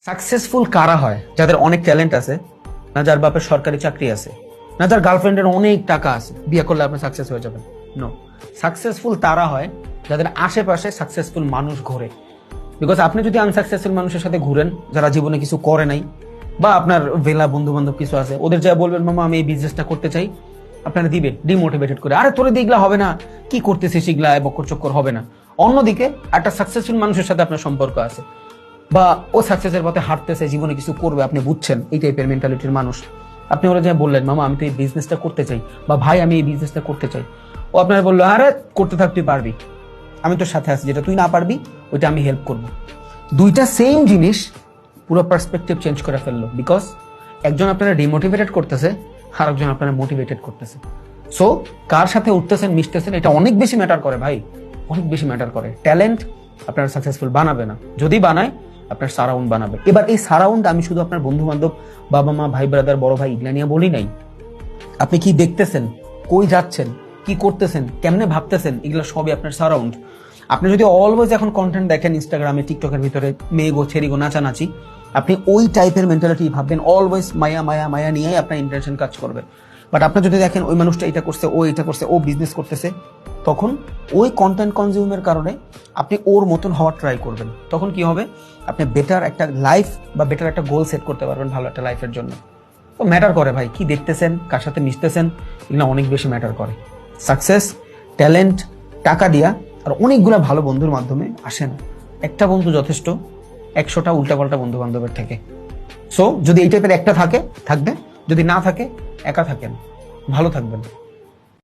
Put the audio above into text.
Successful কারা হয়? যাদের অনেক ট্যালেন্ট আছে, না যার বাপের সরকারি চাকরি আছে, না যার গার্লফ্রেন্ডের অনেক টাকা আছে, বিয়ে করলে আপনি সাকসেস হয়ে যাবেন। নো, সাকসেসফুল তারা হয় যাদের আশেপাশে সাকসেসফুল মানুষ ঘোরে। বিকজ আপনি যদি আনসাকসেসফুল মানুষের সাথে ঘুরেন, যারা জীবনে কিছু করে নাই, বা আপনার ভেলা বন্ধু বান্ধব কিছু আছে, ওদের যা বলবেন মামা আমি এই বিজনেসটা করতে চাই, আপনারা দিবে ডিমোটিভেটেড করে, আরে তোরে দিগলা হবে না, কি করতেছিস এগুলা, বকর চক্কর হবে না। অন্যদিকে একটা সাকসেসফুল মানুষের সাথে আপনার সম্পর্ক আছে, বা ও সাকসেসের পথে হাঁটতেছে, জীবনে কিছু করবে, আপনি বুঝছেন এই টাইপের মেন্টালিটির মানুষ, আপনি ওরা যা বললেন মামা আমি তো এই বিজনেসটা করতে চাই, বা ভাই আমি এই বিজনেসটা করতে চাই, ও আপনার বললো আরে করতে থাক, তুই পারবি, আমি তোর সাথে আছি, যেটা তুই না পারবি ওইটা আমি হেল্প করবো। দুইটা সেম জিনিস পুরো পার্সপেক্টিভ চেঞ্জ করে ফেললো। বিকজ একজন আপনারা ডিমোটিভেটেড করতেছে, আর একজন আপনারা মোটিভেটেড করতেছে। সো কার সাথে উঠতেছেন মিশতেছেন এটা অনেক বেশি ম্যাটার করে ভাই, অনেক বেশি ম্যাটার করে। ট্যালেন্ট আপনারা সাকসেসফুল বানাবে না, যদি বানায় আপনার সারাউন্ড বানাবে। এবার এই সারাউন্ড আমি শুধু আপনার বন্ধু বান্ধব, বাবা মা, ভাই ব্রাদার, বড় ভাই এগুলা নিয়ে বলি নাই। আপনি কি দেখতেছেন, কই যাচ্ছেন, কি করতেছেন, কেমনে ভাবতেছেন, এগুলো সবই আপনার সারাউন্ড। আপনি যদি অলওয়েজ এখন কন্টেন্ট দেখেন ইনস্টাগ্রামে, টিকটকের ভিতরে মেয়ে গো ছেড়ি গো নাচানাচি, আপনি ওই টাইপের মেন্টালিটি ভাববেন, অলওয়েজ মায়া মায়া মায়া নিয়েই আপনার ইন্টেনশন কাজ করবে। বাট আপনি যদি দেখেন ওই মানুষটা এটা করছে, ও এটা করছে, ও বিজনেস করতেছে, তখন ওই কন্টেন্ট কনজিউমের কারণে আপনি ওর মতন হওয়ার ট্রাই করবেন। তখন কি হবে, আপনি বেটার একটা লাইফ বা বেটার একটা গোল সেট করতে পারবেন ভালো একটা লাইফের জন্য। তো ম্যাটার করে ভাই, কি দেখতেছেন, কার সাথে মিশতেছেন, এগুলো অনেক বেশি ম্যাটার করে। সাকসেস, ট্যালেন্ট, টাকা দিয়া আর অনেকগুলো ভালো বন্ধুর মাধ্যমে আসে না। একটা বন্ধু যথেষ্ট 100টা উল্টাপাল্টা বন্ধু বান্ধবের থেকে। সো যদি এই টাইপের একটা থাকে থাকবে, যদি না থাকে একা থাকেন, ভালো থাকবেন।